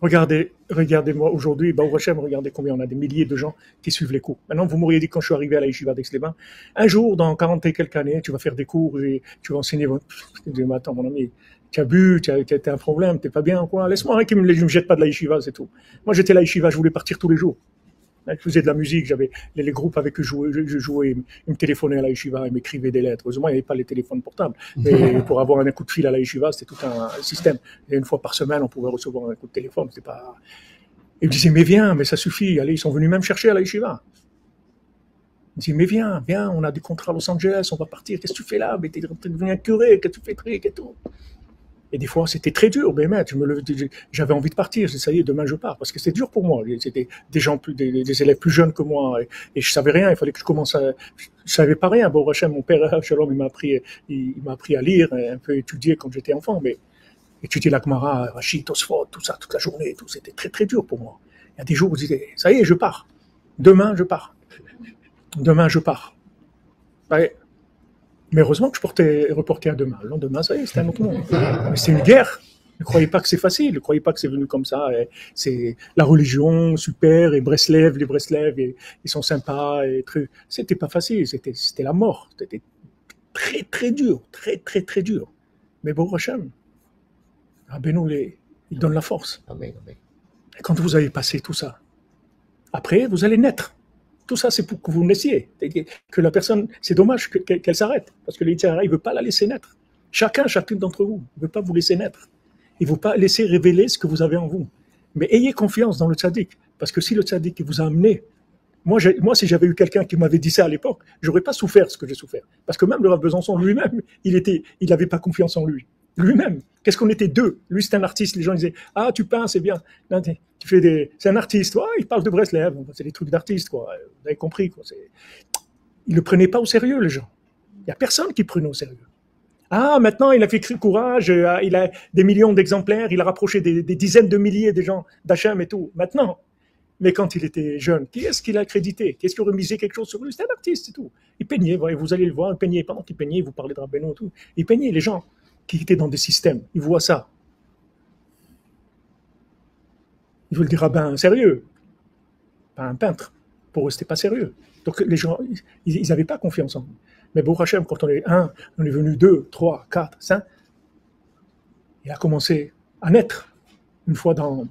Regardez-moi aujourd'hui, Baruch Hashem, regardez combien on a des milliers de gens qui suivent les cours. Maintenant, vous m'auriez dit quand je suis arrivé à la Yeshiva d'Aix-les-Bains, un jour, dans 40 et quelques années, tu vas faire des cours et tu vas enseigner. Je dis, mais attends, mon ami, tu as bu, tu as un problème, t'es pas bien, quoi. Laisse-moi, hein, qu'ils ne me jettent pas de la Yeshiva, c'est tout. Moi, j'étais à la Yeshiva, je voulais partir tous les jours. Je faisais de la musique, j'avais les groupes avec qui je jouais, ils me téléphonaient à la yeshiva, ils m'écrivaient des lettres. Heureusement, il n'y avait pas les téléphones portables. Mais pour avoir un coup de fil à la yeshiva, c'était tout un système. Et une fois par semaine, on pouvait recevoir un coup de téléphone. C'était pas... Ils me disaient, mais viens, mais ça suffit. Allez, ils sont venus même chercher à la yeshiva. Ils me disaient, mais viens, on a des contrats à Los Angeles, on va partir. Qu'est-ce que tu fais là? Mais t'es en train de devenir un curé, qu'est-ce que tu fais, truc et tout. Et des fois, c'était très dur, mais j'avais envie de partir. Ça y est, demain je pars, parce que c'était dur pour moi. C'était des gens des élèves plus jeunes que moi, et je savais rien. Il fallait que je commence je savais pas rien. Bon, Rachem, mon père, Shalom, il m'a appris à lire, un peu étudier quand j'étais enfant, mais étudier la Gemara, Rachid, Tosfot, tout ça, toute la journée, tout, c'était très très dur pour moi. Il y a des jours où je disais, ça y est, je pars. Demain, je pars. Demain, je pars. Ouais. Mais heureusement que je reportais à demain. Le lendemain, ça y est, c'était un autre monde. Mais c'est une guerre. Ne croyez pas que c'est facile. Ne croyez pas que c'est venu comme ça. Et c'est la religion, super, et Breslev, les Breslev, ils sont sympas. Et c'était pas facile. C'était la mort. C'était très, très dur. Très, très, très dur. Mais bon, Hachem, Rabbeinu, il donne la force. Amen, amen. Et quand vous avez passé tout ça, après, vous allez naître. Tout ça, c'est pour que vous naissiez. Que la personne, c'est dommage qu'elle s'arrête. Parce que l'Éternel, il ne veut pas la laisser naître. Chacune d'entre vous ne veut pas vous laisser naître. Il ne veut pas laisser révéler ce que vous avez en vous. Mais ayez confiance dans le tzaddik. Parce que si le tzaddik vous a amené, moi si j'avais eu quelqu'un qui m'avait dit ça à l'époque, j'aurais pas souffert ce que j'ai souffert. Parce que même le Rav Besançon lui-même, il n'avait pas confiance en lui. Lui-même. Qu'est-ce qu'on était deux? Lui, c'est un artiste. Les gens disaient, ah, tu peins, c'est bien. Non, c'est un artiste. Ouais, il parle de Breslev. C'est des trucs d'artiste, quoi. Vous avez compris, quoi. Ils le prenaient pas au sérieux, les gens. Il y a personne qui prenait au sérieux. Ah, maintenant, il a fait courage. Il a des millions d'exemplaires. Il a rapproché des dizaines de milliers de gens d'Hachem et tout. Maintenant. Mais quand il était jeune, qui est-ce qu'il a crédité? Qui est-ce qui aurait misé quelque chose sur lui? C'était un artiste, c'est tout. Il peignait, vous allez le voir, il peignait. Pendant qu'il peignait, vous parlez de Rabbeinu et tout. Il peignait, les gens qui étaient dans des systèmes. Ils voient ça. Ils veulent des rabbins sérieux. Pas un peintre. Pour eux, c'était pas sérieux. Donc les gens, ils n'avaient pas confiance en nous. Mais Baruch Hashem, quand on est un, on est venu 2, 3, 4, 5, il a commencé à naître. Une fois dans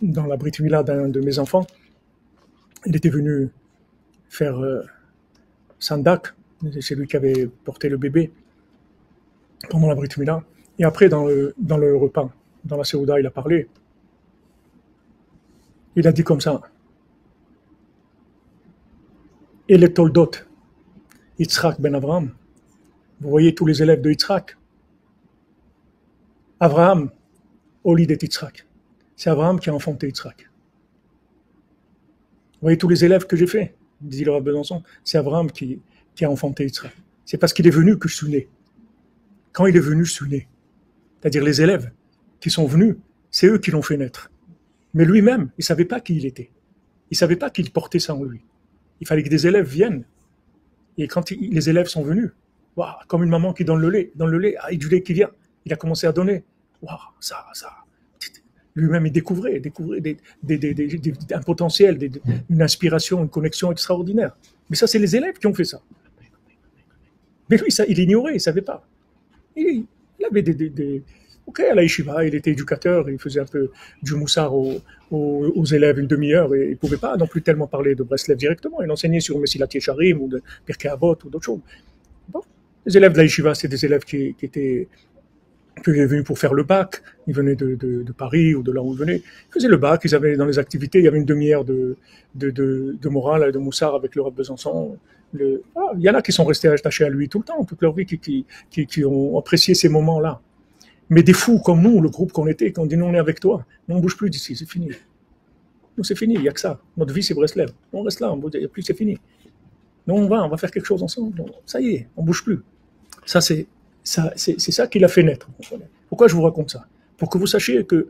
la Brit Mila d'un de mes enfants, il était venu faire Sandak, c'est lui qui avait porté le bébé pendant la Brit Mila. Et après, dans le repas, dans la Seuda, il a parlé. Il a dit comme ça. Et les Toldot, Yitzhak ben Avraham. Vous voyez tous les élèves de Yitzhak. Avraham, au lit de Yitzhak. C'est Avraham qui a enfanté Yitzhak. Vous voyez tous les élèves que j'ai faits, dit le Rav Besançon, c'est Avraham qui a enfanté Yitzhak. C'est parce qu'il est venu que je suis né. Quand il est venu, je suis né. C'est-à-dire les élèves qui sont venus, c'est eux qui l'ont fait naître. Mais lui-même, il ne savait pas qui il était. Il ne savait pas qu'il portait ça en lui. Il fallait que des élèves viennent. Et quand les élèves sont venus, wow, comme une maman qui donne le lait, ah, du lait qui vient, il a commencé à donner. Wow, ça. Lui-même, il découvrait un potentiel, une inspiration, une connexion extraordinaire. Mais ça, c'est les élèves qui ont fait ça. Mais lui, ça, il ignorait, il ne savait pas. Il avait Ok, à la yeshiva, il était éducateur, il faisait un peu du moussard aux élèves une demi-heure, et il ne pouvait pas non plus tellement parler de Breslev directement. Il enseignait sur Messilat Yesharim ou de Pirkei Avot ou d'autres choses. Bon, les élèves de la yeshiva, c'est des élèves qui étaient venus pour faire le bac. Ils venaient de Paris ou de là où ils venaient. Ils faisaient le bac, ils avaient dans les activités, il y avait une demi-heure de morale et de moussard avec le Rav Besançon. Il y en a qui sont restés attachés à lui tout le temps, toute leur vie, qui ont apprécié ces moments-là. Mais des fous comme nous, le groupe qu'on était, quand on dit nous on est avec toi, nous on ne bouge plus d'ici, c'est fini. Nous c'est fini, il n'y a que ça. Notre vie c'est Breslev. On reste là, il n'y a plus, c'est fini. Nous on va faire quelque chose ensemble. Ça y est, on ne bouge plus. C'est ça qui l'a fait naître. Pourquoi je vous raconte ça? Pour que vous sachiez que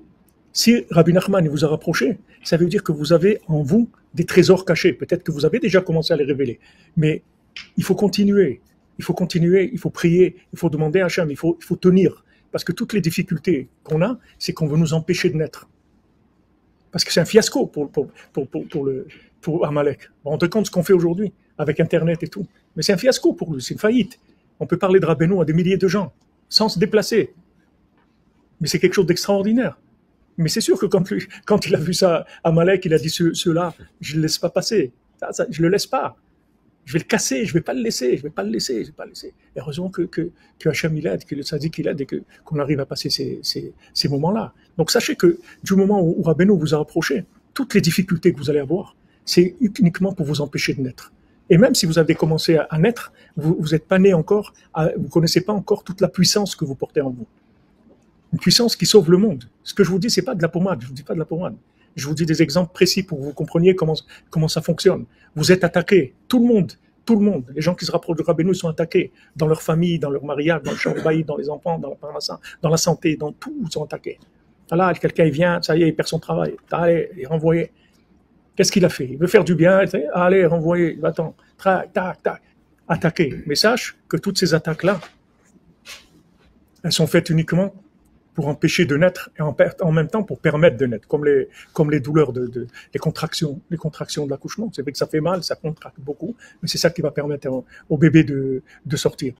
si Rabbi Nachman vous a rapproché, ça veut dire que vous avez en vous des trésors cachés. Peut-être que vous avez déjà commencé à les révéler. Mais il faut continuer. Il faut prier, il faut demander à Hachem, il faut tenir. Parce que toutes les difficultés qu'on a, c'est qu'on veut nous empêcher de naître. Parce que c'est un fiasco pour Amalek. Vous vous rendez compte de ce qu'on fait aujourd'hui avec Internet et tout. Mais c'est un fiasco pour lui, c'est une faillite. On peut parler de Rabbeinu à des milliers de gens sans se déplacer. Mais c'est quelque chose d'extraordinaire. Mais c'est sûr que quand il a vu ça, Amalek, il a dit ceux-là, je ne le laisse pas passer. Je ne le laisse pas. Je vais le casser, je ne vais pas le laisser, je ne vais pas le laisser, je vais pas le laisser. Et heureusement que Hachem il aide, que le Tzadik il aide et qu'on arrive à passer ces moments-là. Donc sachez que du moment où Rabbeinu vous a approché, toutes les difficultés que vous allez avoir, c'est uniquement pour vous empêcher de naître. Et même si vous avez commencé à naître, vous n'êtes pas né encore, vous ne connaissez pas encore toute la puissance que vous portez en vous. Une puissance qui sauve le monde. Ce que je vous dis, c'est pas de la pommade, je vous dis pas de la pommade. Je vous dis des exemples précis pour que vous compreniez comment ça fonctionne. Vous êtes attaqués, tout le monde. Les gens qui se rapprochent de Rabbeinu sont attaqués. Dans leur famille, dans leur mariage, dans le champ de bailli, dans les enfants, dans la santé, dans tout, ils sont attaqués. Là, quelqu'un il vient, ça y est, il perd son travail. Allez, il est renvoyé. Qu'est-ce qu'il a fait? Il veut faire du bien, allez, renvoyé, va-t'en. Tac, tac, attaqué. Mais sache que toutes ces attaques-là, elles sont faites uniquement pour empêcher de naître et en même temps pour permettre de naître, comme les douleurs les contractions de l'accouchement. C'est vrai que ça fait mal, ça contracte beaucoup, mais c'est ça qui va permettre au bébé de sortir.